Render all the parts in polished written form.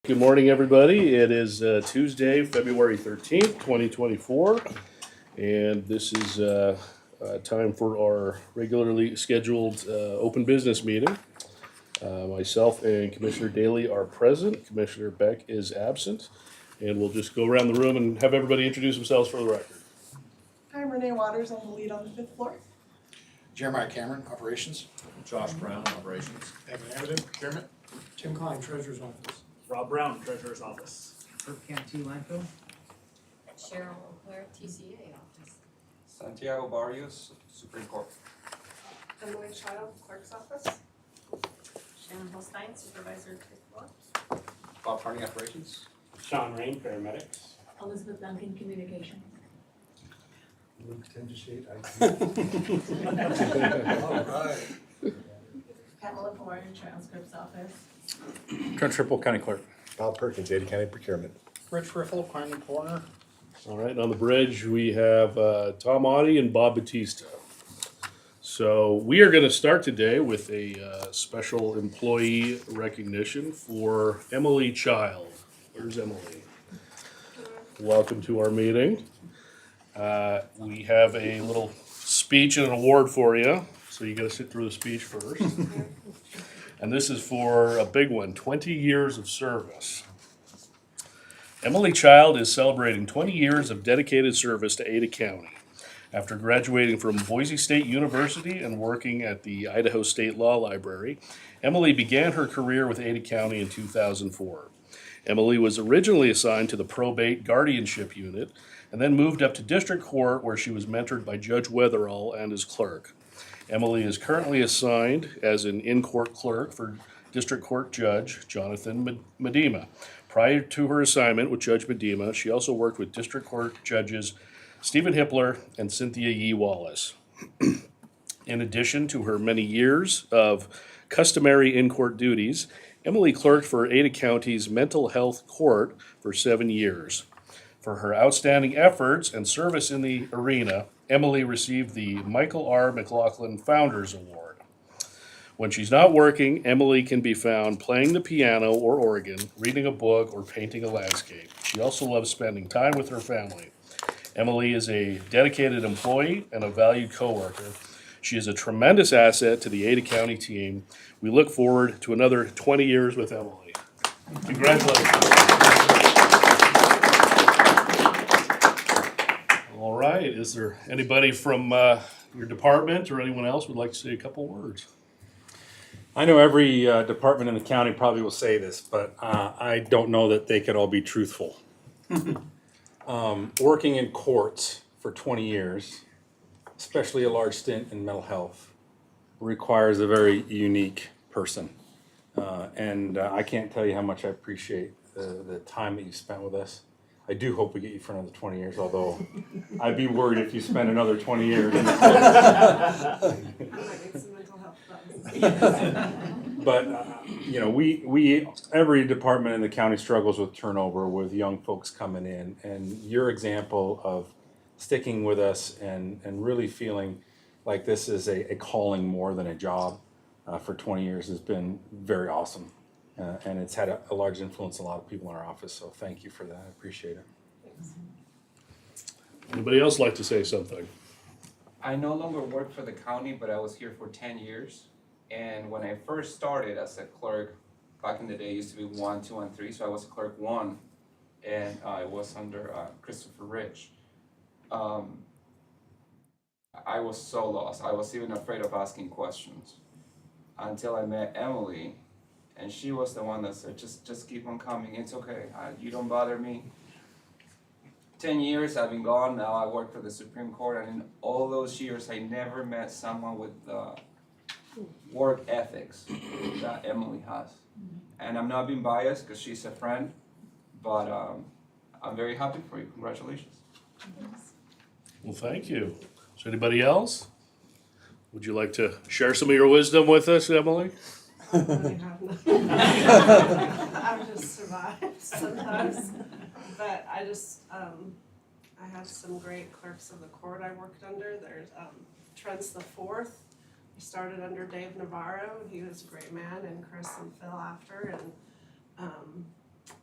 Good morning, everybody. It is Tuesday, February 13th, 2024, and this is time for our regularly scheduled open business meeting. Myself and Commissioner Daly are present. Commissioner Beck is absent, and we'll just go around the room and have everybody introduce themselves for the record. I'm Renee Waters, I'm the lead on the fifth floor. Jeremiah Cameron, Operations. Josh Brown, Operations. Evan Avedon, Procurement. Tim Klein, Treasurer's Office. Rob Brown, Treasurer's Office. Herb Cantu, Landfill. Cheryl O'Clair, TCA office. Santiago Barrios, Supreme Court. Emily Child, Clerk's Office. Shannon Holstein, supervisor, fifth floor. Bob Harney, Operations. Sean Rain, Paramedics. Elizabeth Duncan, communication. Luke Tendershade, Alright. Pamela Ford, transcripts office. Trent Triple, County Clerk. Bob Perkins, Ada County Procurement. Rich Riffle, Crime and Coroner. All right, and on the bridge, we have Tom Audie and Bob Batista. So we are going to start today with a special employee recognition for Emily Child. Where's Emily? Welcome to our meeting. We have a little speech and an award for you, so you got to sit through the speech first. And this is for a big one, 20 years of service. Emily Child is celebrating 20 years of dedicated service to Ada County. After graduating from Boise State University and working at the Idaho State Law Library, Emily began her career with Ada County in 2004. Emily was originally assigned to the probate guardianship unit and then moved up to district court where she was mentored by Judge Weatherall and his clerk. Emily is currently assigned as an in-court clerk for District Court Judge Jonathan Medema. Prior to her assignment with Judge Medema, she also worked with District Court Judges Stephen Hippler and Cynthia Yee Wallace. In addition to her many years of customary in-court duties, Emily clerked for Ada County's Mental Health Court for 7 years. For her outstanding efforts and service in the arena, Emily received the Michael R. McLaughlin Founders Award. When she's not working, Emily can be found playing the piano or organ, reading a book, or painting a landscape. She also loves spending time with her family. Emily is a dedicated employee and a valued coworker. She is a tremendous asset to the Ada County team. We look forward to another 20 years with Emily. Congratulations. All right, is there anybody from your department or anyone else would like to say a couple words? I know every department in the county probably will say this, but I don't know that they could all be truthful. Working in courts for 20 years, especially a large stint in mental health, requires a very unique person. And I can't tell you how much I appreciate the time that you spent with us. I do hope we get you for another 20 years, although I'd be worried if you spent another 20 years. I might need some mental health problems. But, you know, we every department in the county struggles with turnover, with young folks coming in. And your example of sticking with us and really feeling like this is a calling more than a job for 20 years has been very awesome. And it's had a large influence on a lot of people in our office, so thank you for that. I appreciate it. Anybody else like to say something? I no longer work for the county, but I was here for 10 years. And when I first started as a clerk, back in the day, it used to be 1, 2, and 3, so I was clerk 1, and I was under Christopher Rich. I was so lost. I was even afraid of asking questions until I met Emily. And she was the one that said, just keep on coming, it's okay, you don't bother me. 10 years I've been gone, now I work for the Supreme Court, and in all those years I never met someone with the work ethics that Emily has. And I'm not being biased because she's a friend, but I'm very happy for you, congratulations. Well, thank you. Is there anybody else? Would you like to share some of your wisdom with us, Emily? I really have none. I've just survived sometimes. But I just, I have some great clerks of the court I worked under. There's Trent's the fourth. I started under Dave Navarro. He was a great man, and Chris and Phil after. And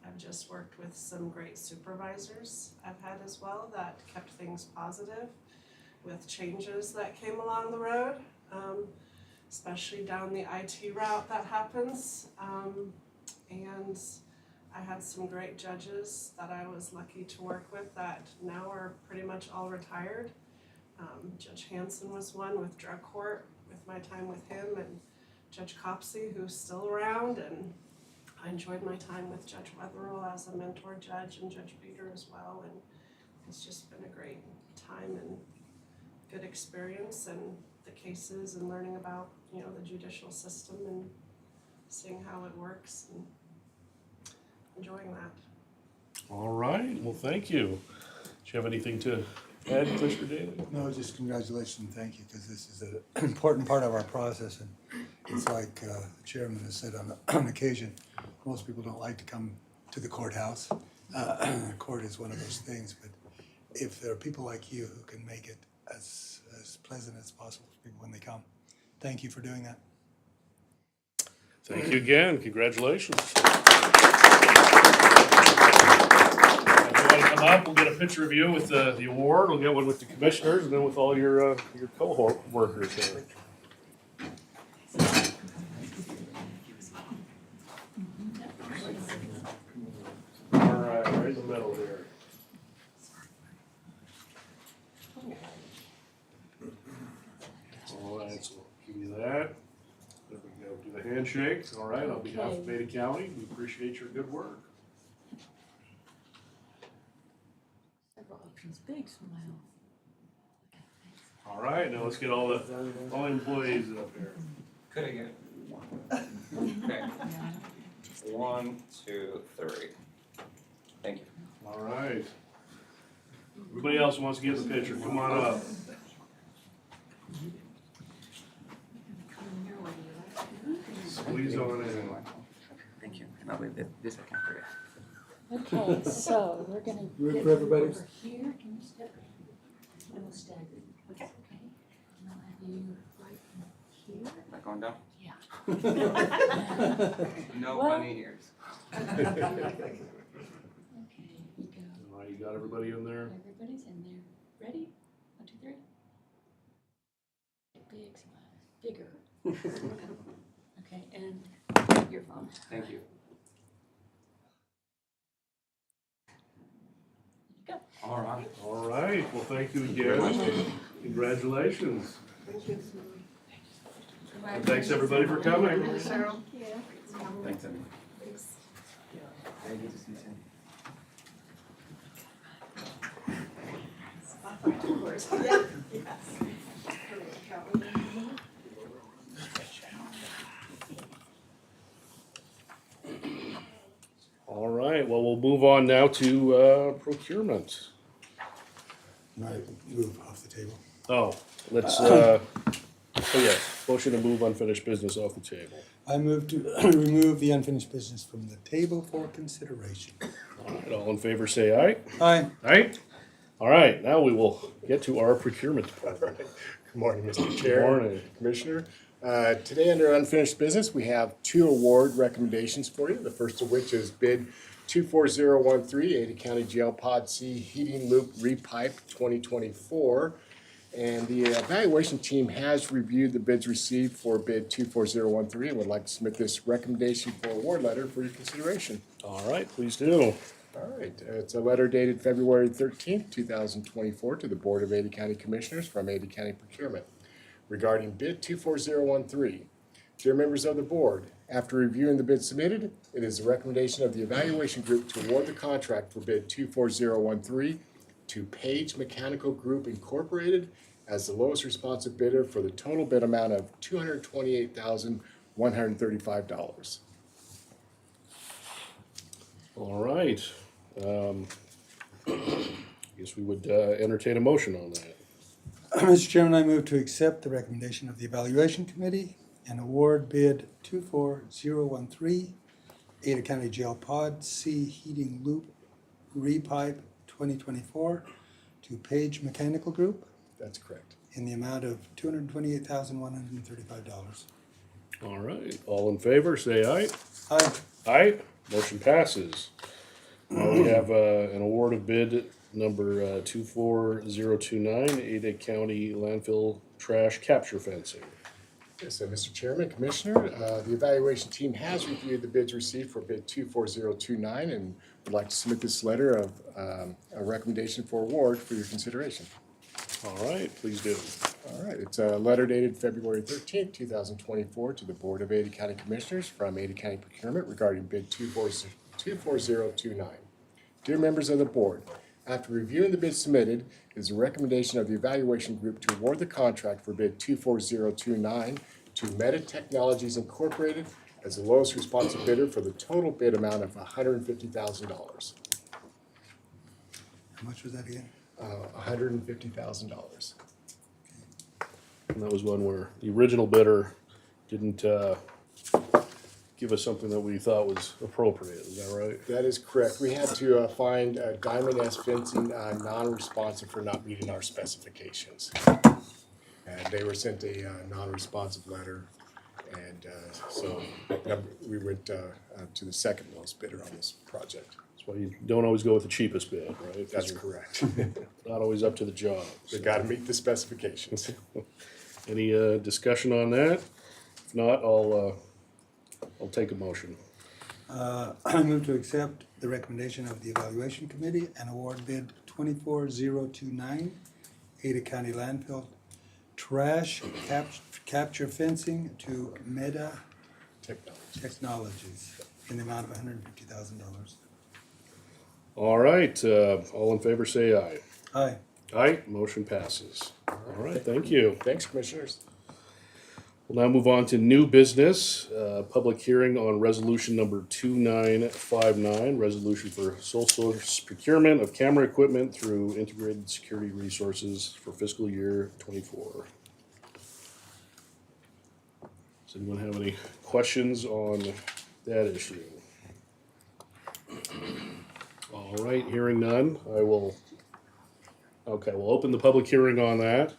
I've just worked with some great supervisors I've had as well that kept things positive with changes that came along the road, especially down the IT route that happens. And I had some great judges that I was lucky to work with that now are pretty much all retired. Judge Hansen was one with drug court, with my time with him, and Judge Copsey, who's still around, and I enjoyed my time with Judge Wetherill as a mentor judge and Judge Beater as well, and it's just been a great time and good experience, and the cases and learning about, you know, the judicial system and seeing how it works and enjoying that. All right, well, thank you. Do you have anything to add, Commissioner Daly? No, just congratulations and thank you, because this is an important part of our process, and it's like the chairman has said on occasion, most people don't like to come to the courthouse. Court is one of those things, but if there are people like you who can make it as pleasant as possible for people when they come, thank you for doing that. Thank you again, congratulations. If you want to come up, we'll get a picture of you with the award, we'll get one with the commissioners, and then with all your cohort workers here. All right, right in the middle there. All right, so give you that. There we go, do the handshake. All right, on behalf of Beta County, we appreciate your good work. Several options, big smile. All right, now let's get all the employees up here. Could I get one? Okay. 1, 2, 3. Thank you. All right. Everybody else wants to get the picture, come on up. Squeeze on in. Thank you. And I'll leave this I can't forget. Okay, so we're gonna Room get for everybody? over here, can you step? And we'll stagger. Okay. And I'll have you right here. Back on down? Yeah. No Well- bunny ears. Okay, you go. All right, you got everybody in there? Everybody's in there. Ready? 1, 2, 3. Big smile, bigger. Okay, and your phone. Thank you. Go. All right. All right, well, thank you again. Congratulations. And thanks, everybody, for coming. Cheryl? Thanks, Emily. Very good to see you. All right, well, we'll move on now to procurement. Right, move off the table. Oh, let's, oh yes, motion to move unfinished business off the table. I move to remove the unfinished business from the table for consideration. All right, all in favor, say aye. Aye. Aye? All right, now we will get to our procurement department. Good morning, Mr. Chair. Morning. Commissioner. Today, under unfinished business, we have 2 award recommendations for you. The first of which is bid 24013, Ada County Jail Pod C Heating Loop Repipe 2024. And the evaluation team has reviewed the bids received for bid 24013 and would like to submit this recommendation for award letter for your consideration. All right, please do. All right, it's a letter dated February 13th, 2024 to the Board of Ada County Commissioners from Ada County Procurement regarding bid 24013. Dear members of the board, after reviewing the bid submitted, it is the recommendation of the evaluation group to award the contract for bid 24013 to Page Mechanical Group Incorporated as the lowest responsive bidder for the total bid amount of $228,135. All right. Guess we would entertain a motion on that. Mr. Chairman, I move to accept the recommendation of the evaluation committee and award bid 24013, Ada County Jail Pod C Heating Loop Repipe 2024 to Page Mechanical Group That's correct. in the amount of $228,135. All right, all in favor, say aye. Aye. Aye, motion passes. We have an award of bid number 24029, Ada County landfill trash capture fencing. Yes, so Mr. Chairman, Commissioner, the evaluation team has reviewed the bids received for bid 24029 and would like to submit this letter of a recommendation for award for your consideration. All right, please do. All right, it's a letter dated February 13th, 2024 to the Board of Ada County Commissioners from Ada County Procurement regarding bid 24029. Dear members of the board, after reviewing the bid submitted, it is a recommendation of the evaluation group to award the contract for bid 24029 to Meta Technologies Incorporated as the lowest responsive bidder for the total bid amount of $150,000. How much was that again? $150,000. And that was one where the original bidder didn't give us something that we thought was appropriate. Is that right? That is correct. We had to find Diamond S Fencing non-responsive for not meeting our specifications. And they were sent a non-responsive letter, and so we went to the second lowest bidder on this project. That's why you don't always go with the cheapest bid, right? That's correct. Not always up to the job. They got to meet the specifications. Any discussion on that? If not, I'll take a motion. I move to accept the recommendation of the evaluation committee and award bid 24029, Ada County landfill trash capture fencing to Meta Technologies in the amount of $150,000. All right, all in favor say aye. Aye. Aye, motion passes. All right, thank you. Thanks, Commissioners. We'll now move on to new business, public hearing on resolution number 2959, resolution for sole source procurement of camera equipment through integrated security resources for fiscal year 24. Does anyone have any questions on that issue? All right, hearing none, we'll open the public hearing on that.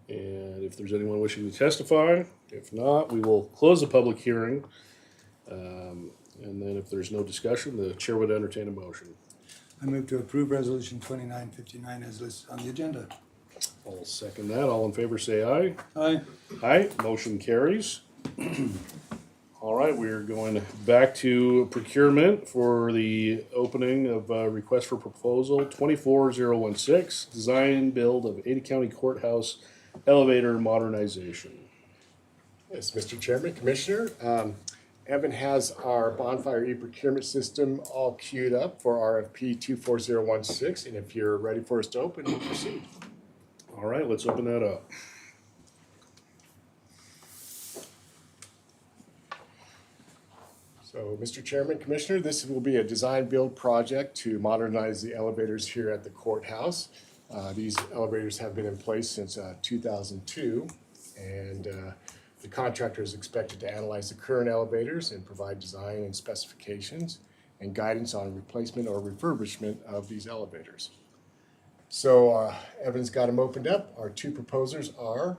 And if there's anyone wishing to testify, if not, we will close the public hearing. And then if there's no discussion, the chair would entertain a motion. I move to approve resolution 2959 as listed on the agenda. I'll second that. All in favor say aye. Aye. Aye, motion carries. All right, we're going back to procurement for the opening of request for proposal 24016, design build of Ada County Courthouse elevator modernization. Yes, Mr. Chairman, Commissioner, Evan has our bonfire e-procurement system all queued up for RFP 24016, and if you're ready for us to open, we'll proceed. All right, let's open that up. So, Mr. Chairman, Commissioner, this will be a design-build project to modernize the elevators here at the courthouse. These elevators have been in place since 2002, and the contractor is expected to analyze the current elevators and provide design and specifications and guidance on replacement or refurbishment of these elevators. So Evan's got them opened up. Our two proposers are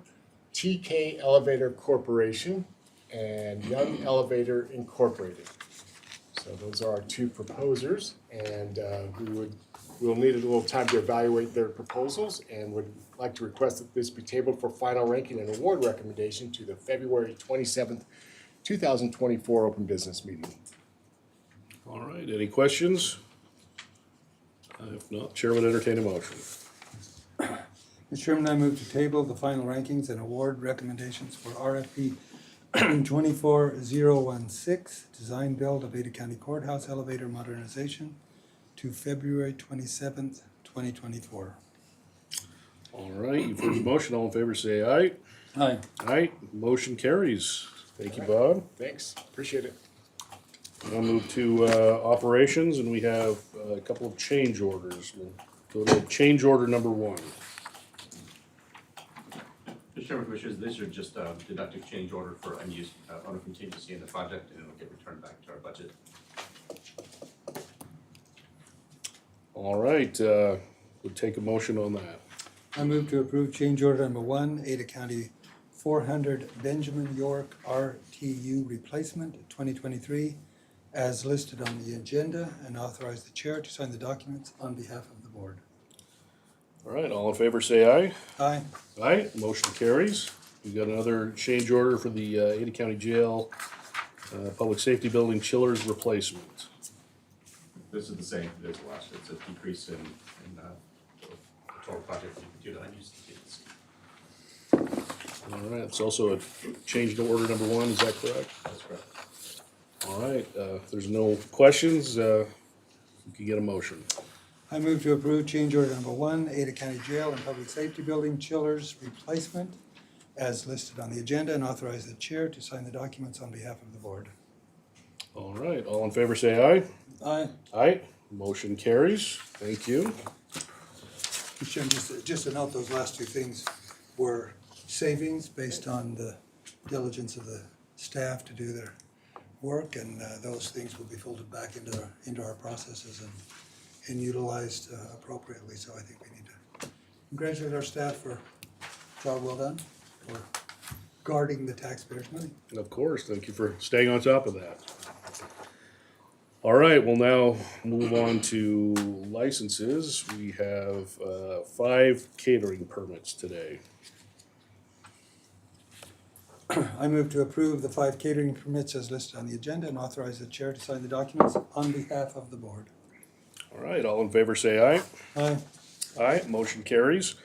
TK Elevator Corporation and Young Elevator Incorporated. So those are our two proposers, and we'll need a little time to evaluate their proposals and would like to request that this be tabled for final ranking and award recommendation to the February 27th, 2024 open business meeting. All right, any questions? If not, chair would entertain a motion. Mr. Chairman, I move to table the final rankings and award recommendations for RFP 24016, design build of Ada County Courthouse elevator modernization to February 27th, 2024. All right, you've heard the motion. All in favor say aye. Aye. Aye, motion carries. Thank you, Bob. Thanks, appreciate it. I'll move to operations, and we have a couple of change orders. We'll go to change order number 1. Mr. Chairman, Commissioners, these are just deductive change order for unused owner contingency in the project, and it'll get returned back to our budget. All right, we'll take a motion on that. I move to approve change order number 1, Ada County 400 Benjamin York RTU replacement 2023 as listed on the agenda and authorize the chair to sign the documents on behalf of the board. All right, all in favor say aye. Aye. Aye, motion carries. We got another change order for the Ada County Jail Public Safety Building chillers replacement. This is the same as last, it's a decrease in the total project due to unused contingency. All right, it's also a change to order number 1, is that correct? That's correct. All right, if there's no questions, you can get a motion. I move to approve change order number 1, Ada County Jail and Public Safety Building chillers replacement as listed on the agenda and authorize the chair to sign the documents on behalf of the board. All right, all in favor say aye. Aye. Aye, motion carries. Thank you. Mr. Chairman, just to note, those last two things were savings based on the diligence of the staff to do their work, and those things will be folded back into our processes and utilized appropriately. So I think we need to congratulate our staff for a job well done, for guarding the taxpayers' money. Of course, thank you for staying on top of that. All right, we'll now move on to licenses. We have 5 catering permits today. I move to approve the 5 catering permits as listed on the agenda and authorize the chair to sign the documents on behalf of the board. All right, all in favor say aye. Aye. Aye, motion carries.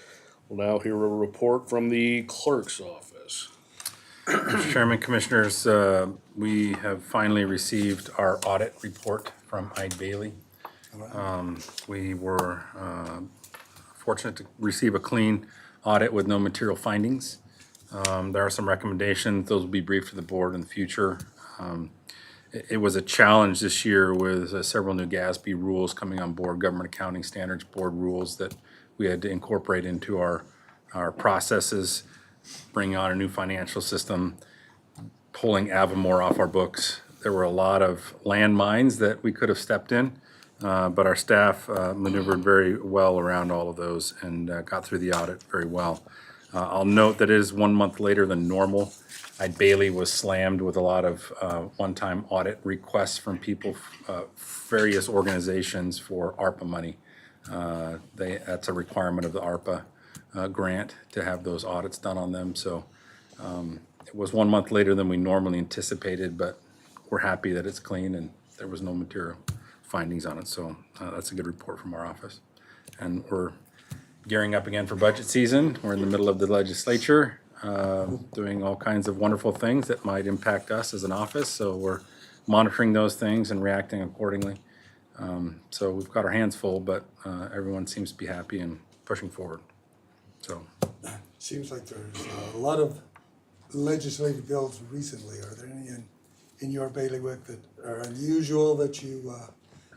We'll now hear a report from the clerk's office. Mr. Chairman, Commissioners, we have finally received our audit report from Eide Bailey. We were fortunate to receive a clean audit with no material findings. There are some recommendations. Those will be briefed to the board in the future. It was a challenge this year with several new GASB rules coming on board, Government Accounting Standards Board rules that we had to incorporate into our processes, bringing on a new financial system, pulling Avamore off our books. There were a lot of landmines that we could have stepped in, but our staff maneuvered very well around all of those and got through the audit very well. I'll note that it is 1 month later than normal. Eide Bailey was slammed with a lot of one-time audit requests from people, various organizations for ARPA money. That's a requirement of the ARPA grant to have those audits done on them. So it was 1 month later than we normally anticipated, but we're happy that it's clean and there was no material findings on it. So that's a good report from our office. And we're gearing up again for budget season. We're in the middle of the legislature, doing all kinds of wonderful things that might impact us as an office. So we're monitoring those things and reacting accordingly. So we've got our hands full, but everyone seems to be happy and pushing forward. So Seems like there's a lot of legislative bills recently. Are there any in your bailiwick that are unusual that you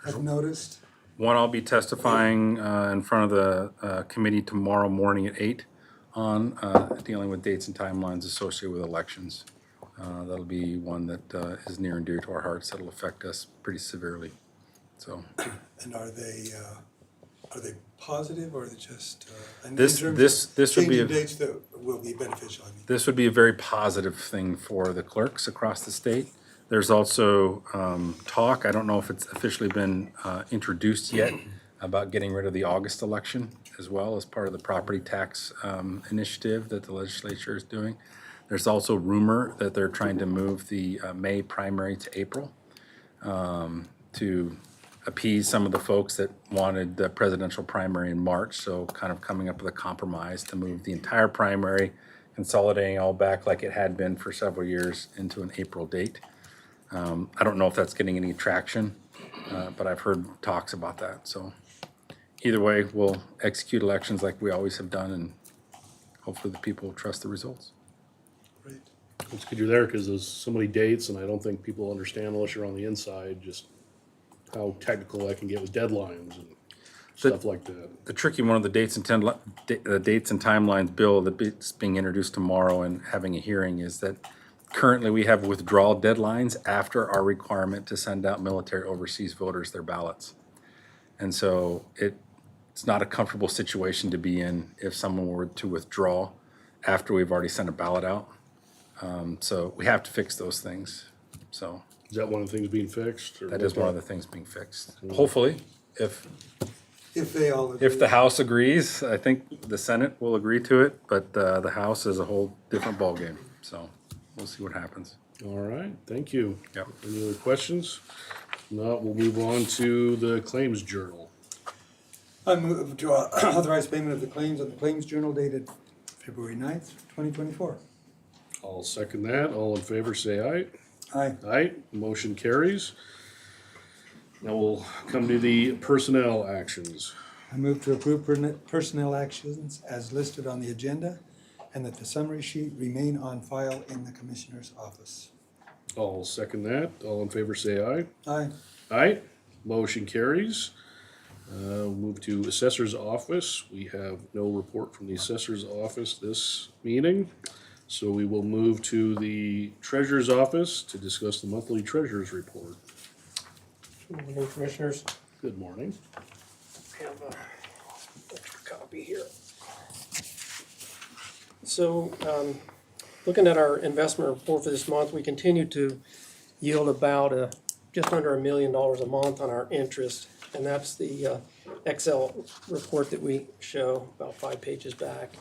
have noticed? one, I'll be testifying in front of the committee tomorrow morning at 8 on dealing with dates and timelines associated with elections. That'll be one that is near and dear to our hearts. That'll affect us pretty severely. So And are they positive or are they just in This- terms this- of this would be changing a- dates that will be beneficial? I mean, this would be a very positive thing for the clerks across the state. There's also talk, I don't know if it's officially been introduced yet, about getting rid of the August election as well as part of the property tax initiative that the legislature is doing. There's also rumor that they're trying to move the May primary to April to appease some of the folks that wanted the presidential primary in March. So kind of coming up with a compromise to move the entire primary, consolidating all back like it had been for several years into an April date. I don't know if that's getting any traction, but I've heard talks about that. So either way, we'll execute elections like we always have done, and hopefully the people will trust the results. great. It's good you're there because there's so many dates and I don't think people understand unless you're on the inside just how technical that can get with deadlines and stuff like that. The tricky one of the dates and timelines bill that's being introduced tomorrow and having a hearing is that currently we have withdrawal deadlines after our requirement to send out military overseas voters their ballots. And so it's not a comfortable situation to be in if someone were to withdraw after we've already sent a ballot out. So we have to fix those things. So Is that one of the things being fixed? or That what is one of that- the things being fixed. Hopefully, if They all agree. If the House agrees, I think the Senate will agree to it, but the House is a whole different ballgame. So we'll see what happens. All right, thank you. Yep. Any other questions? If not, we'll move on to the claims journal. I move to authorize payment of the claims on the Claims Journal dated February 9th, 2024. I'll second that. All in favor, say aye. Aye. Aye, motion carries. Now we'll come to the personnel actions. I move to approve personnel actions as listed on the agenda and that the summary sheet remain on file in the Commissioner's office. I'll second that. All in favor, say aye. Aye. Aye, motion carries. We'll move to assessor's office. We have no report from the assessor's office this meeting. So we will move to the treasurer's office to discuss the monthly treasurer's report. Good morning, Commissioners. Good morning. I have a extra copy here. So, looking at our investment report for this month, we continue to yield about just under $1 million a month on our interest. And that's the Excel report that we show about 5 pages back.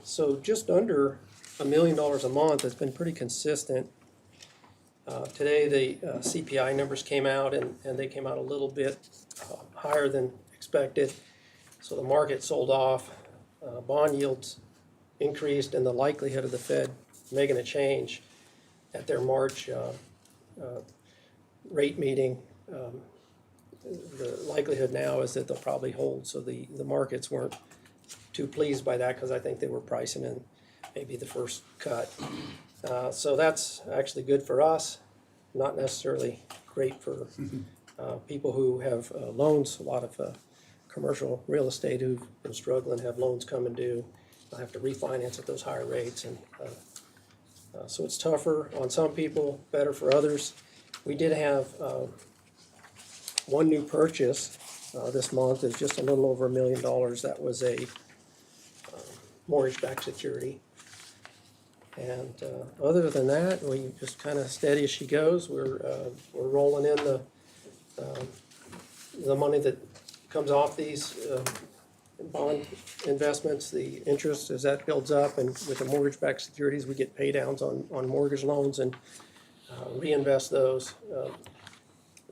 So just under $1 million a month has been pretty consistent. Today, the CPI numbers came out, and they came out a little bit higher than expected. So the market sold off, bond yields increased, and the likelihood of the Fed making a change at their March rate meeting, the likelihood now is that they'll probably hold. So the markets weren't too pleased by that because I think they were pricing in maybe the first cut. So that's actually good for us, not necessarily great for people who have loans. A lot of commercial real estate who've been struggling have loans come and due. I have to refinance at those higher rates, and so it's tougher on some people, better for others. We did have one new purchase this month. Is just a little over $1 million. That was a mortgage-backed security. And other than that, we just kind of steady as she goes. We're rolling in the money that comes off these bond investments, the interest as that builds up, and with the mortgage-backed securities, we get pay downs on mortgage loans and reinvest those.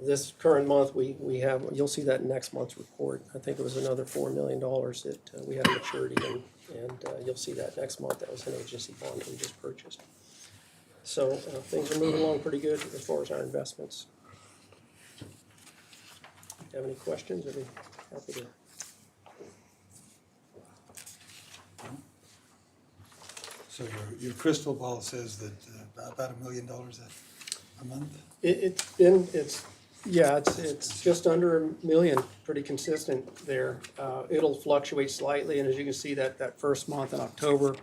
This current month, we have, you'll see that in next month's report. I think it was another $4 million that we had a maturity in, and you'll see that next month. That was an agency bond that we just purchased. So things are moving along pretty good as far as our investments. If you have any questions, I'd be happy to. So your crystal ball says that about $1 million a month? It's just under $1 million, pretty consistent there. It'll fluctuate slightly, and as you can see, that first month in October,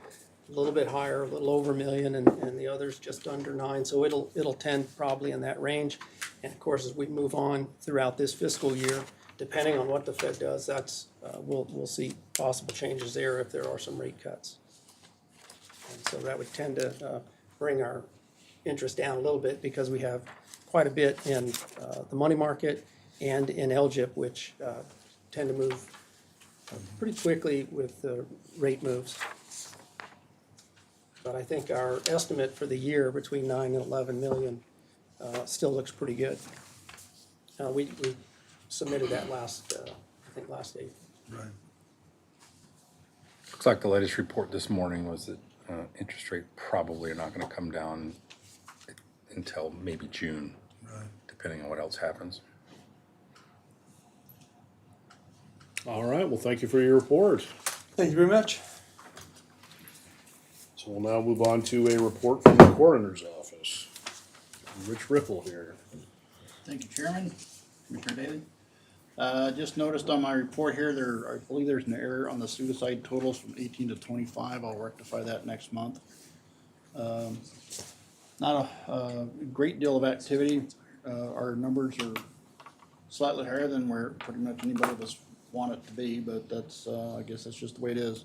a little bit higher, a little over $1 million, and the others just under $9 million. So it'll tend probably in that range. And of course, as we move on throughout this fiscal year, depending on what the Fed does, that's we'll see possible changes there if there are some rate cuts. And so that would tend to bring our interest down a little bit because we have quite a bit in the money market and in LGIP, which tend to move pretty quickly with the rate moves. But I think our estimate for the year between 9 and 11 million still looks pretty good. We submitted that last April. Right. Looks like the latest report this morning was that interest rate probably are not going to come down until maybe June, Right. depending on what else happens. All right, well, thank you for your report. Thank you very much. So we'll now move on to a report from the coroner's office. Rich Riffle here. Thank you, Chairman. Commissioner Daly. Just noticed on my report here, I believe there's an error on the suicide totals from 18 to 25. I'll rectify that next month. Not a great deal of activity. Our numbers are slightly higher than where pretty much anybody of us want it to be, but that's, I guess that's just the way it is.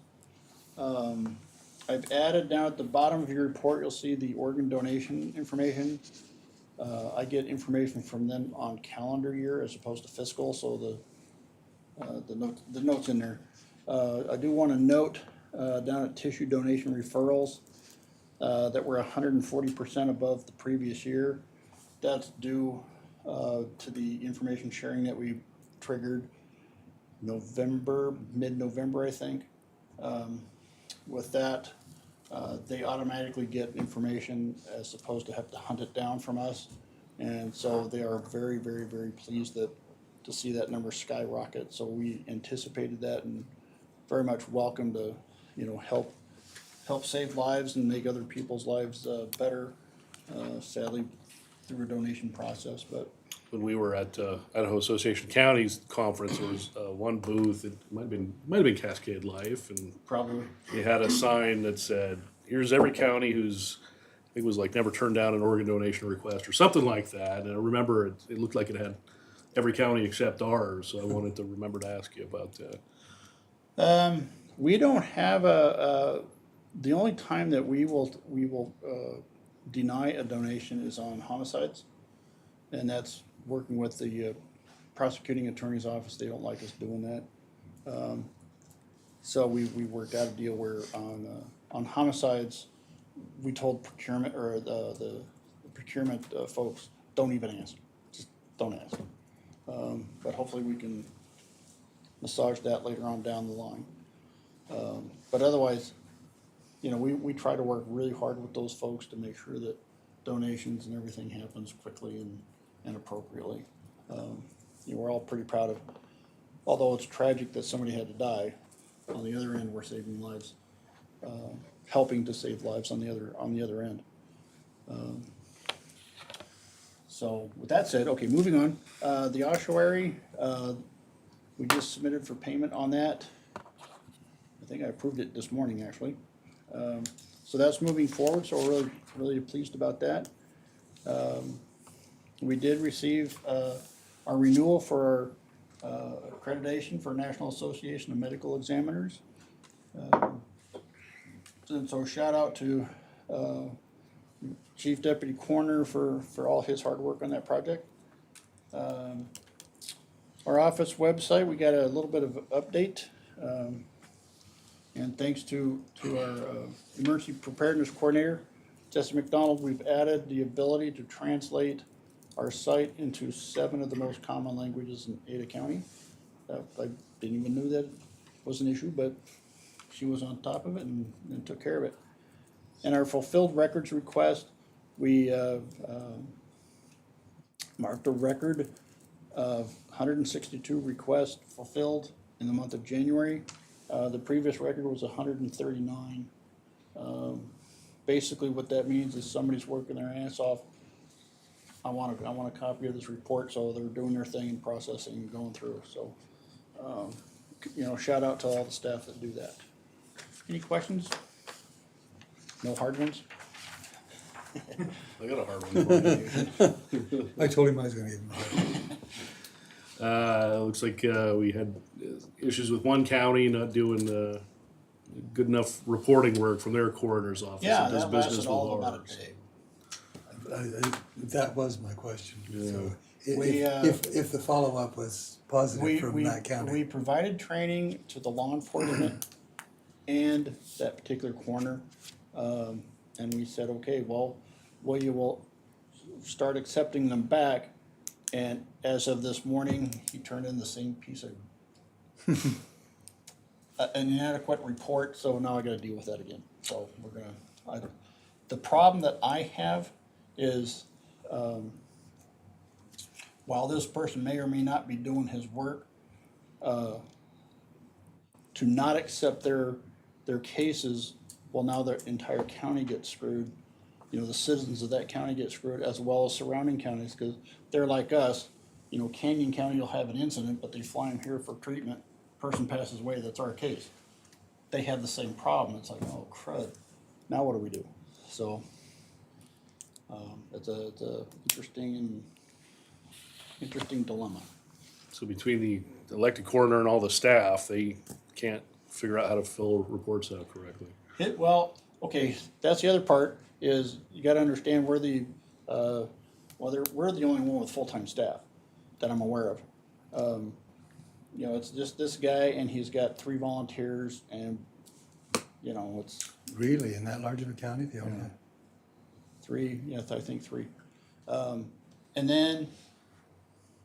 I've added down at the bottom of your report, you'll see the organ donation information. I get information from them on calendar year as opposed to fiscal, so the notes in there. I do want to note down at tissue donation referrals that we're 140% above the previous year. That's due to the information sharing that we triggered mid-November, I think. With that, they automatically get information as opposed to have to hunt it down from us. And so they are very, very, very pleased to see that number skyrocket. So we anticipated that and very much welcome to, help save lives and make other people's lives better, sadly, through a donation process, but. When we were at Idaho Association of Counties conference, there was one booth, it might have been Cascade Life, and Probably. they had a sign that said, here's every county who's, I think it was like never turned down an organ donation request or something like that. And I remember it looked like it had every county except ours, so I wanted to remember to ask you about that. We don't have the only time that we will deny a donation is on homicides. And that's working with the prosecuting attorney's office. They don't like us doing that. So we worked out a deal where on homicides, we told procurement or the procurement folks, don't even ask, just don't ask. But hopefully we can massage that later on down the line. But otherwise, we try to work really hard with those folks to make sure that donations and everything happens quickly and appropriately. We're all pretty proud of, although it's tragic that somebody had to die, on the other end, we're saving lives, helping to save lives on the other end. So with that said, okay, moving on. The ossuary, we just submitted for payment on that. I think I approved it this morning, actually. So that's moving forward, so we're really, really pleased about that. We did receive our renewal for our accreditation for National Association of Medical Examiners. And so shout out to Chief Deputy Coroner for all his hard work on that project. Our office website, we got a little bit of update. And thanks to our emergency preparedness coordinator, Jesse McDonald, we've added the ability to translate our site into 7 of the most common languages in Ada County. I didn't even know that was an issue, but she was on top of it and took care of it. And our fulfilled records request, we marked a record of 162 requests fulfilled in the month of January. The previous record was 139. Basically what that means is somebody's working their ass off. I want a copy of this report, so they're doing their thing and processing and going through. So, shout out to all the staff that do that. Any questions? No hard ones? I got a hard one for you. I told him I was gonna give him a hard one. Looks like we had issues with one county not doing good enough reporting work from their coroner's office. Yeah, It does that business lasted with all about ours. a day. That was my question. Yeah. So We, if the follow-up was positive from that We county. provided training to the law enforcement and that particular coroner. And we said, okay, well, you will start accepting them back. And as of this morning, he turned in the same piece of an inadequate report, so now I gotta deal with that again. So the problem that I have is, while this person may or may not be doing his work, to not accept their cases, well, now their entire county gets screwed. The citizens of that county get screwed, as well as surrounding counties, because they're like us. Canyon County will have an incident, but they fly them here for treatment. Person passes away, that's our case. They have the same problem. It's like, oh crud. Now what do we do? So it's a interesting dilemma. So between the elected coroner and all the staff, they can't figure out how to fill reports out correctly. Well, okay, that's the other part, is you gotta understand where Well, we're the only one with full-time staff that I'm aware of. You know, it's just this guy and he's got 3 volunteers and, you know, it's Really, in that large of a county, they only have 3, yes, I think 3. And then,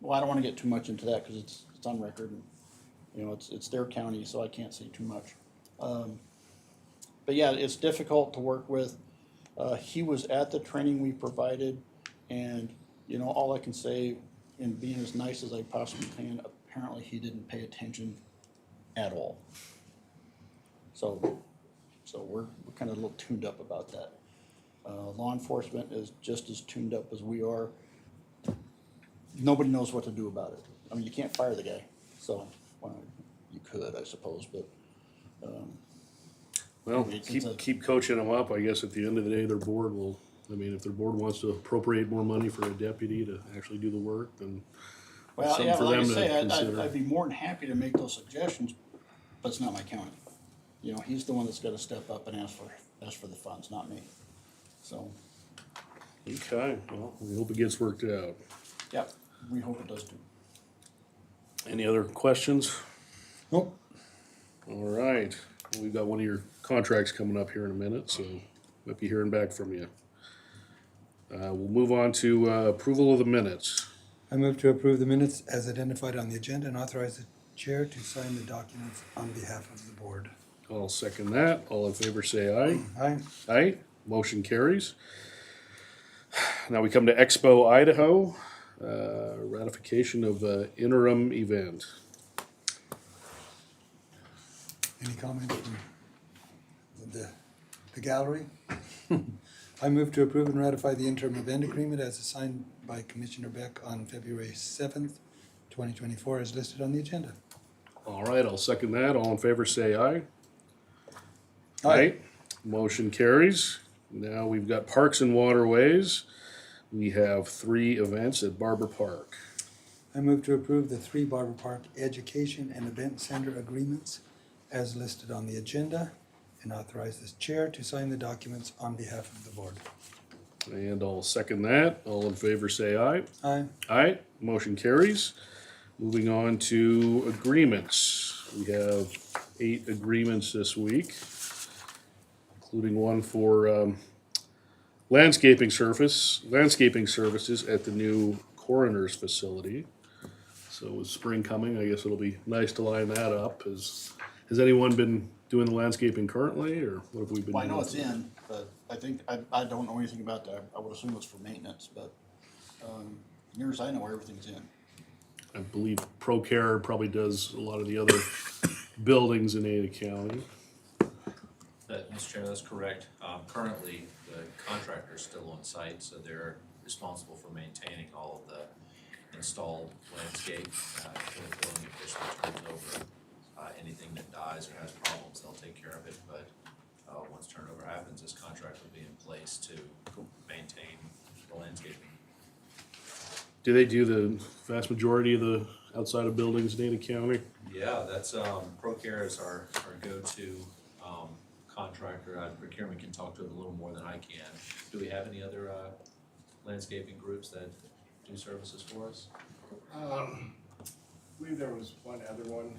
well, I don't wanna get too much into that, cause it's on record and, you know, it's their county, so I can't say too much. But yeah, it's difficult to work with. He was at the training we provided and, you know, all I can say in being as nice as I possibly can, apparently he didn't pay attention at all. So we're kind of a little tuned up about that. Law enforcement is just as tuned up as we are. Nobody knows what to do about it. I mean, you can't fire the guy, so, well, you could, I suppose, but, Well, It's a- keep coaching them up. I guess at the end of the day, their board will, I mean, if their board wants to appropriate more money for a deputy to actually do the work, then well, something yeah, for like I them to say, consider. I'd be more than happy to make those suggestions, but it's not my county. You know, he's the one that's gotta step up and ask for the funds, not me. So, Okay, well, we hope it gets worked out. yeah, we hope it does too. Any other questions? Nope. All right, we've got one of your contracts coming up here in a minute, so might be hearing back from you. We'll move on to approval of the minutes. I move to approve the minutes as identified on the agenda and authorize the chair to sign the documents on behalf of the board. I'll second that. All in favor, say aye. Aye. Aye, motion carries. Now we come to Expo Idaho, ratification of interim event. Any comments from the gallery? I move to approve and ratify the interim event agreement as assigned by Commissioner Beck on February 7th, 2024, as listed on the agenda. All right, I'll second that. All in favor, say aye. Motion carries. Now we've got Parks and Waterways. We have 3 events at Barber Park. I move to approve the 3 Barber Park Education and Event Center agreements as listed on the agenda and authorize the chair to sign the documents on behalf of the board. And I'll second that. All in favor, say aye. Aye. Aye, motion carries. Moving on to agreements. We have 8 agreements this week, including one for landscaping services at the new coroner's facility. So with spring coming, I guess it'll be nice to line that up. Has anyone been doing the landscaping currently, or what have we been Well, I doing? know it's in, but I think, I don't know anything about that. I would assume it's for maintenance, but, near as I know, everything's in. I believe ProCare probably does a lot of the other buildings in Ada County. Mr. Chair, that's correct. Currently, the contractor's still on site, so they're responsible for maintaining all of the installed landscape. Until the building officially turns over anything that dies or has problems, they'll take care of it. But once turnover happens, this contract will be in place to maintain the landscaping. Do they do the vast majority of the outside of buildings in Ada County? Yeah, that's, ProCare is our go-to contractor. Procurement can talk to it a little more than I can. Do we have any other landscaping groups that do services for us? I believe there was one other one,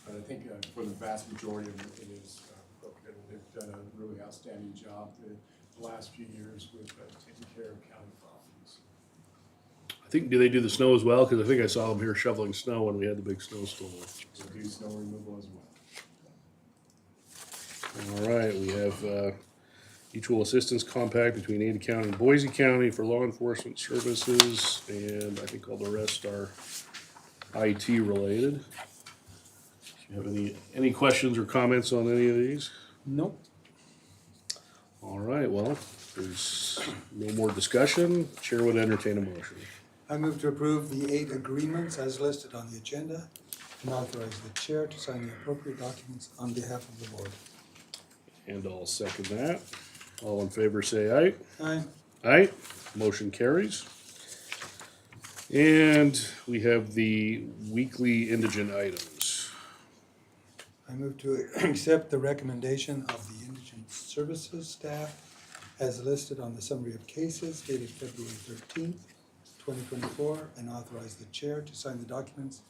but I think for the vast majority of it is, they've done a really outstanding job the last few years with taking care of county properties. I think, do they do the snow as well? Because I think I saw them here shoveling snow when we had the big snowstorm. They do snow removal as well. All right, we have mutual assistance compact between Ada County and Boise County for law enforcement services, and I think all the rest are IT related. Do you have any questions or comments on any of these? Nope. All right, well, if there's no more discussion, Chair would entertain a motion. I move to approve the 8 agreements as listed on the agenda and authorize the chair to sign the appropriate documents on behalf of the board. And I'll second that. All in favor, say aye. Aye. Aye, motion carries. And we have the weekly indigent items. I move to accept the recommendation of the indigent services staff as listed on the summary of cases dated February 13th, 2024, and authorize the chair to sign the documents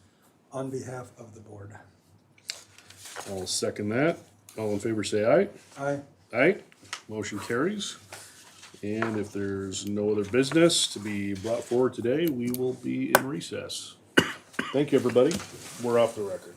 on behalf of the board. I'll second that. All in favor, say aye. Aye. Aye. Motion carries. And if there's no other business to be brought forward today, we will be in recess. Thank you, everybody. We're off the record.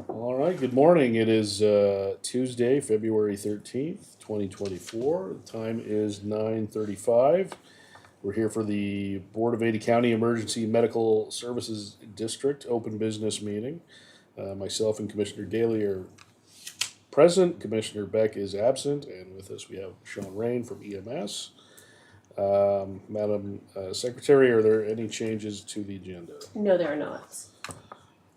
All right, good morning. It is Tuesday, February 13th, 2024. The time is 9:35. We're here for the Board of Ada County Emergency Medical Services District Open Business Meeting. Myself and Commissioner Daly are present. Commissioner Beck is absent, and with us we have Sean Rain from EMS. Madam Secretary, are there any changes to the agenda? No, there are not.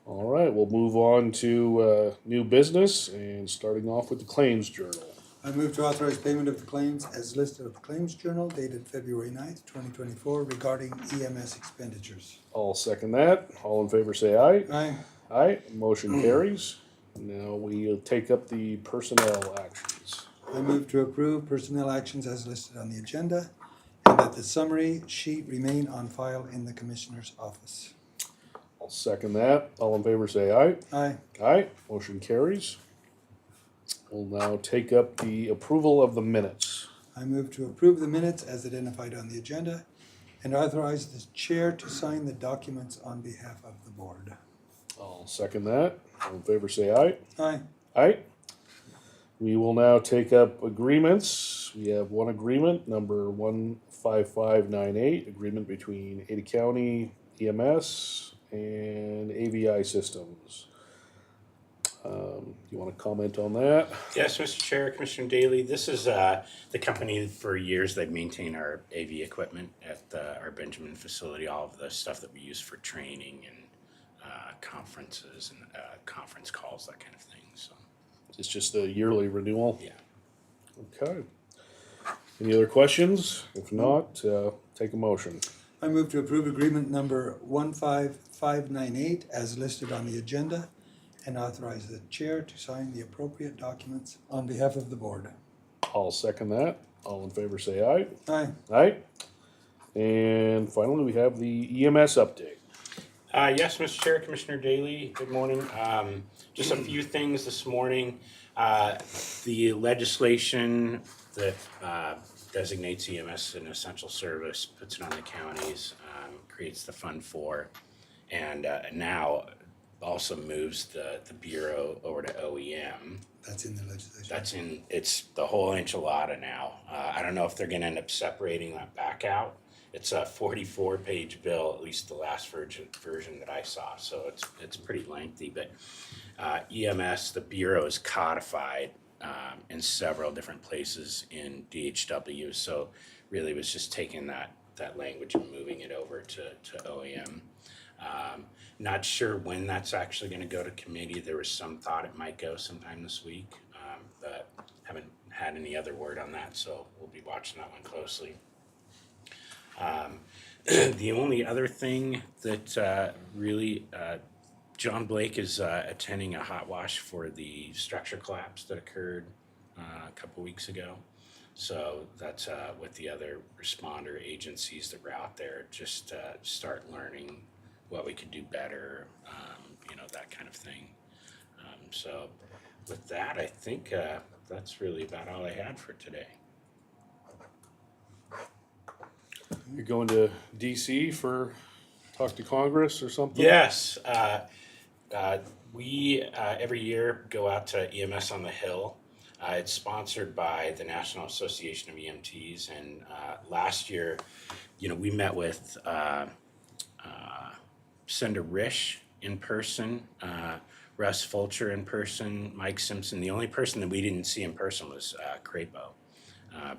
All right, we'll move on to new business and starting off with the Claims Journal. I move to authorize payment of the claims as listed of the Claims Journal dated February 9th, 2024 regarding EMS expenditures. I'll second that. All in favor say aye. Aye. Aye, motion carries. Now we'll take up the personnel actions. I move to approve personnel actions as listed on the agenda and that the summary sheet remain on file in the Commissioner's office. I'll second that. All in favor say aye. Aye. Aye, motion carries. We'll now take up the approval of the minutes. I move to approve the minutes as identified on the agenda and authorize the chair to sign the documents on behalf of the board. I'll second that. All in favor, say aye. Aye. Aye. We will now take up agreements. We have one agreement, number 15598, agreement between Ada County EMS and AVI Systems. You want to comment on that? Yes, Mr. Chair, Commissioner Daly, this is the company for years. They've maintained our AV equipment at our Benjamin facility, all of the stuff that we use for training and conferences and conference calls, that kind of thing. So, It's just a yearly renewal? yeah. Okay. Any other questions? If not, take a motion. I move to approve agreement number 15598 as listed on the agenda and authorize the chair to sign the appropriate documents on behalf of the board. I'll second that. All in favor, say aye. Aye. Aye. And finally, we have the EMS update. Yes, Mr. Chair, Commissioner Daly, good morning. Just a few things this morning. The legislation that designates EMS an essential service, puts it on the counties, creates the Fund 4, and now also moves the Bureau over to OEM. That's in the legislation. It's the whole enchilada now. I don't know if they're gonna end up separating that back out. It's a 44-page bill, at least the last version that I saw, so it's pretty lengthy, but EMS, the Bureau, is codified in several different places in DHW, so really was just taking that language and moving it over to OEM. Not sure when that's actually gonna go to committee. There was some thought it might go sometime this week, but haven't had any other word on that, so we'll be watching that one closely. The only other thing that really, John Blake is attending a hot wash for the structure collapse that occurred a couple weeks ago. So that's with the other responder agencies that were out there, just start learning what we could do better, that kind of thing. So with that, I think that's really about all I had for today. You're going to DC for talk to Congress or something? Yes, we every year go out to EMS on the Hill. It's sponsored by the National Association of EMTs, and last year, we met with Senator Risch in person, Russ Fulcher in person, Mike Simpson. The only person that we didn't see in person was Crapo,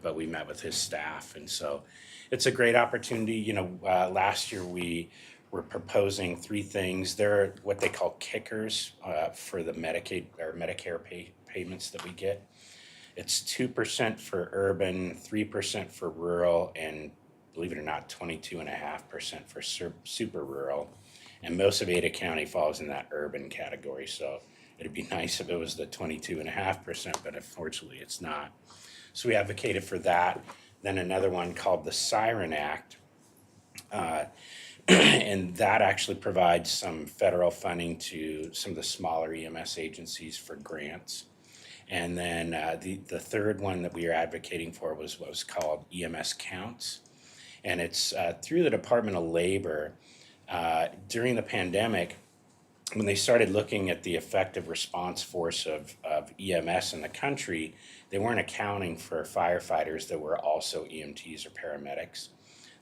but we met with his staff, and so it's a great opportunity. Last year we were proposing 3 things. They're what they call kickers for the Medicaid or Medicare payments that we get. It's 2% for urban, 3% for rural, and believe it or not, 22.5% for super rural. And most of Ada County falls in that urban category, so it'd be nice if it was the 22.5%, but unfortunately it's not. So we advocated for that. Then another one called the Siren Act, and that actually provides some federal funding to some of the smaller EMS agencies for grants. And then the third one that we are advocating for was what was called EMS Counts, and it's through the Department of Labor. During the pandemic, when they started looking at the effective response force of EMS in the country, they weren't accounting for firefighters that were also EMTs or paramedics.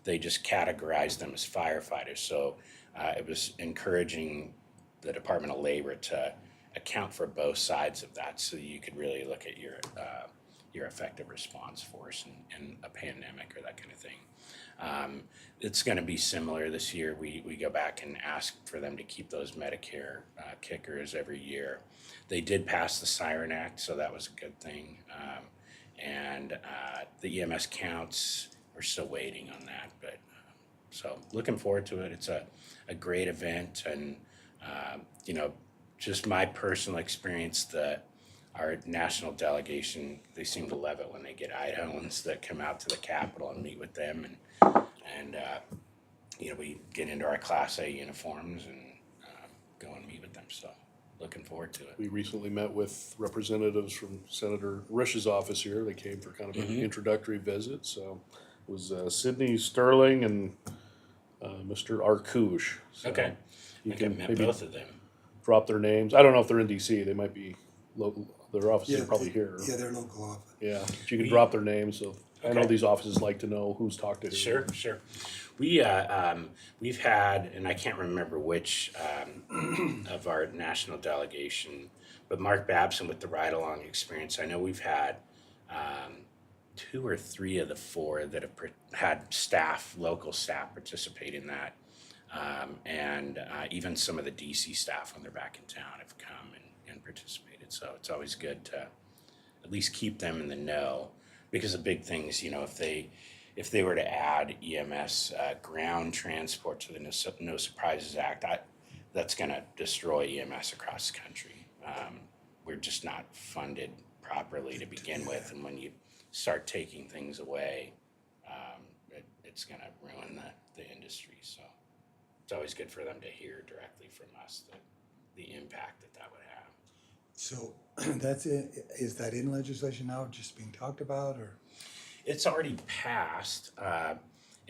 They just categorized them as firefighters. So it was encouraging the Department of Labor to account for both sides of that, so you could really look at your effective response force in a pandemic or that kind of thing. It's going to be similar this year. We go back and ask for them to keep those Medicare kickers every year. They did pass the Siren Act, so that was a good thing. And the EMS counts, we're still waiting on that, but so looking forward to it. It's a great event, and just my personal experience, our national delegation, they seem to love it when they get Idahoans that come out to the Capitol and meet with them, and we get into our Class A uniforms and go and meet with them. So looking forward to it. We recently met with representatives from Senator Risch's office here. They came for kind of an introductory visit. So it was Sydney Sterling and Mr. Arcouche. So Okay. You I can met maybe both of them. drop their names. I don't know if they're in DC. They might be local. Their offices are probably here. Yeah, they're local office. Yeah, but you can We- drop their names. So I know Okay. these offices like to know who's talked to who. Sure, sure. We've had, and I can't remember which of our national delegation, but Mark Babson with the ride-along experience. I know we've had 2 or 3 of the 4 that have had staff, local staff, participate in that, and even some of the DC staff when they're back in town have come and participated. So it's always good to at least keep them in the know, because the big thing is, if they were to add EMS ground transport to the No Surprises Act, that's going to destroy EMS across the country. We're just not funded properly to begin with, and when you start taking things away, it's going to ruin the industry. So it's always good for them to hear directly from us the impact that would have. So that's it. Is that in legislation now, just being talked about, or? It's already passed,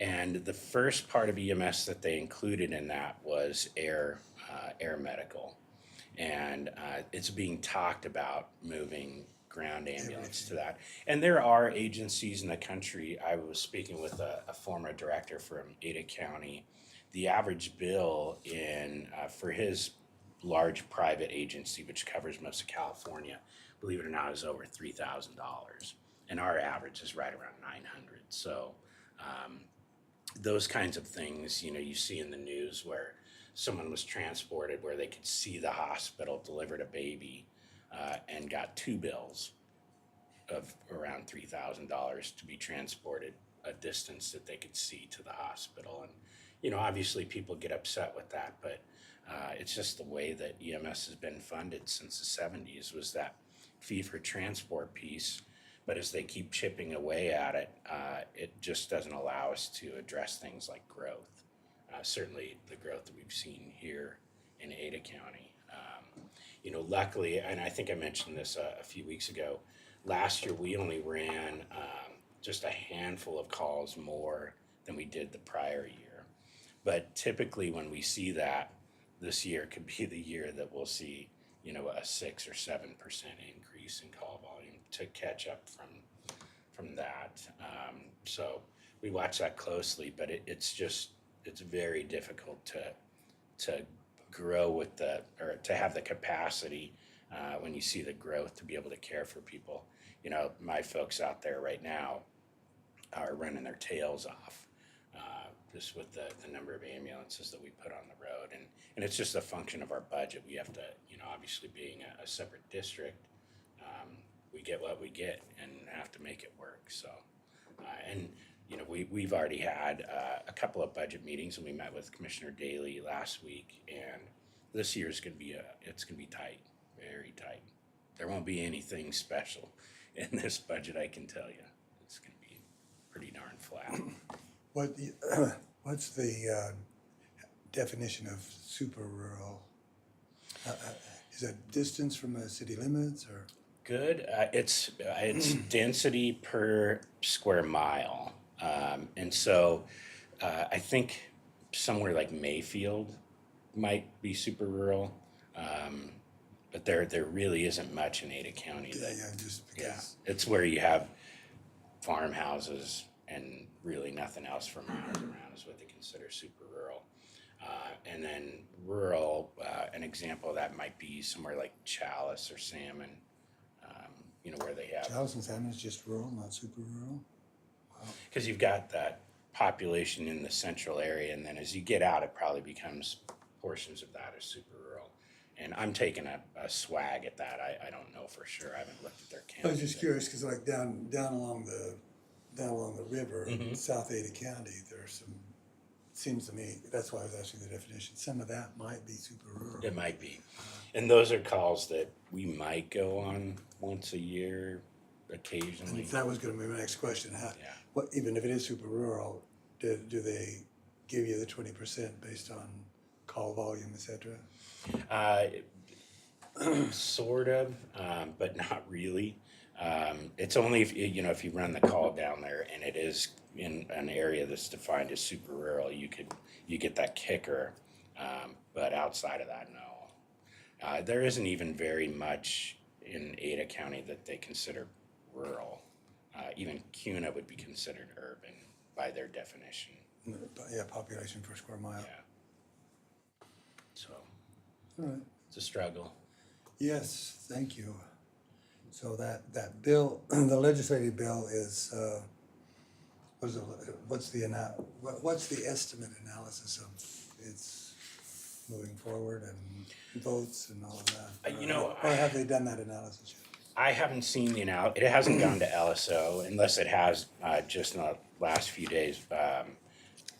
and the first part of EMS that they included in that was air medical, and it's being talked about moving ground ambulance to that. And there are agencies in the country. I was speaking with a former director from Ada County. The average bill for his large private agency, which covers most of California, believe it or not, is over $3,000. And our average is right around 900. So those kinds of things, you see in the news where someone was transported where they could see the hospital, delivered a baby, and got 2 bills of around $3,000 to be transported a distance that they could see to the hospital. And, obviously people get upset with that, but it's just the way that EMS has been funded since the 70s was that fee for transport piece. But as they keep chipping away at it, it just doesn't allow us to address things like growth. Certainly the growth that we've seen here in Ada County. Luckily, and I think I mentioned this a few weeks ago, last year we only ran just a handful of calls more than we did the prior year. But typically when we see that, this year could be the year that we'll see, a 6 or 7% increase in call volume to catch up from that. So we watch that closely, but it's very difficult to grow or to have the capacity when you see the growth to be able to care for people. My folks out there right now are running their tails off just with the number of ambulances that we put on the road. And it's just a function of our budget. We have to, obviously being a separate district, we get what we get and have to make it work. So, we've already had a couple of budget meetings, and we met with Commissioner Daly last week, and this year is going to be it's going to be tight, very tight. There won't be anything special in this budget, I can tell you. It's going to be pretty darn flat. What's the definition of super rural? Is that distance from the city limits, or? Good. It's density per square mile, and so I think somewhere like Mayfield might be super rural, but there really isn't much in Ada County. It's where you have farmhouses and really nothing else for miles around is what they consider super rural. And then rural, an example of that might be somewhere like Chalice or Salmon, where they have. Chalice and Salmon is just rural, not super rural? Wow. Because you've got that population in the central area, and then as you get out, it probably becomes portions of that as super rural. And I'm taking a swag at that. I don't know for sure. I haven't looked at their county. I was just curious, because like down along the river, in South Ada County, there's some, seems to me, that's why I was asking the definition, some of that might be super rural. It might be. And those are calls that we might go on once a year, occasionally. And if that was gonna be my next question, even if it is super rural, do they give you the 20% based on call volume, et cetera? Sort of, but not really. It's only if, if you run the call down there and it is in an area that's defined as super rural, you get that kicker. But outside of that, no. There isn't even very much in Ada County that they consider rural. Even Cuna would be considered urban by their definition. Yeah, population per square mile. Yeah. So All right. it's a struggle. Yes, thank you. So that bill, the legislative bill is, what's the estimate analysis of its moving forward and votes and all of that? Or have they done that analysis yet? I haven't seen the it hasn't gone to LSO unless it has just in the last few days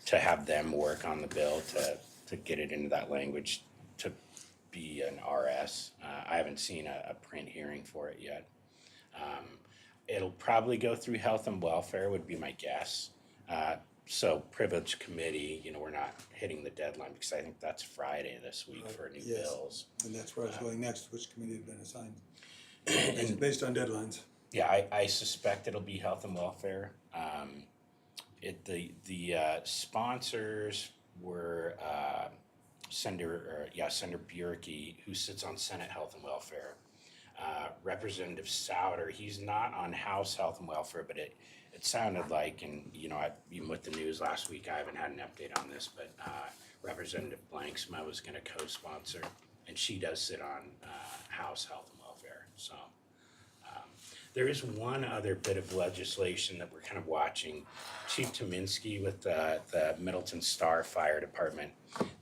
to have them work on the bill to get it into that language to be an RS. I haven't seen a print hearing for it yet. It'll probably go through Health and Welfare would be my guess. So Privilege Committee, we're not hitting the deadline because I think that's Friday this week for new Yes. bills. And that's where I was going next, which committee had been assigned, based on deadlines. Yeah, I suspect it'll be Health and Welfare. The sponsors were Senator Burkey, who sits on Senate Health and Welfare. Representative Souter, he's not on House Health and Welfare, but it sounded like, and even with the news last week, I haven't had an update on this, but Representative Blanksma was going to co-sponsor, and she does sit on House Health and Welfare. So there is one other bit of legislation that we're kind of watching. Chief Tominski with the Middleton Star Fire Department,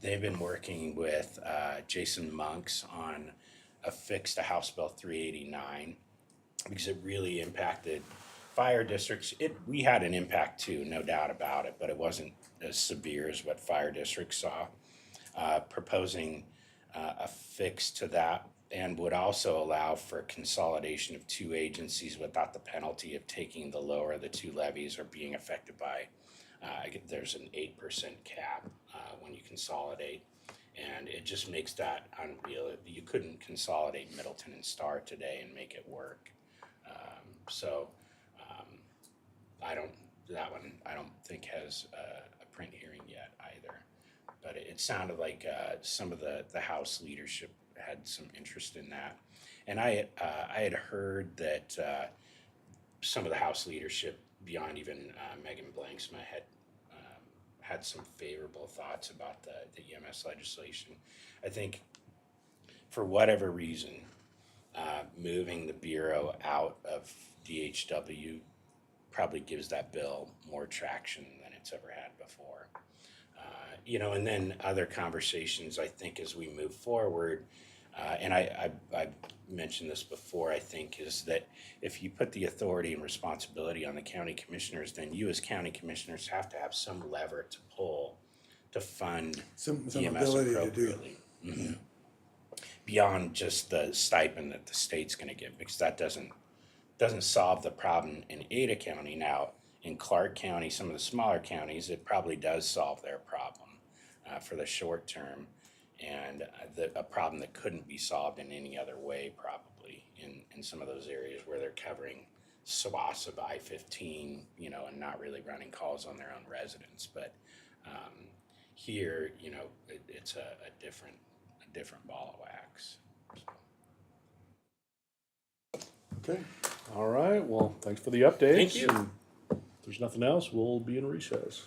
they've been working with Jason Monks on a fix to House Bill 389 because it really impacted fire districts. We had an impact too, no doubt about it, but it wasn't as severe as what fire districts saw. Proposing a fix to that and would also allow for consolidation of two agencies without the penalty of taking the lower of the two levies or being affected by, there's an 8% cap when you consolidate. And it just makes that unreal. You couldn't consolidate Middleton and Star today and make it work. That one I don't think has a print hearing yet either. But it sounded like some of the House leadership had some interest in that. And I had heard that some of the House leadership, beyond even Megan Blanksma, had some favorable thoughts about the EMS legislation. I think for whatever reason, moving the Bureau out of DHW probably gives that bill more traction than it's ever had before. And then other conversations, I think, as we move forward, and I mentioned this before, I think, is that if you put the authority and responsibility on the county commissioners, then you as county commissioners have to have some lever to pull to fund Some EMS ability to do. appropriately. Mm-hmm. Beyond just the stipend that the state's going to give, because that doesn't solve the problem in Ada County. Now, in Clark County, some of the smaller counties, it probably does solve their problem for the short term, and a problem that couldn't be solved in any other way probably in some of those areas where they're covering swaths of I-15, and not really running calls on their own residents. But here, it's a different ball of wax. Okay. All right. Well, thanks for the updates. Thank you. And if there's nothing else, we'll be in recess.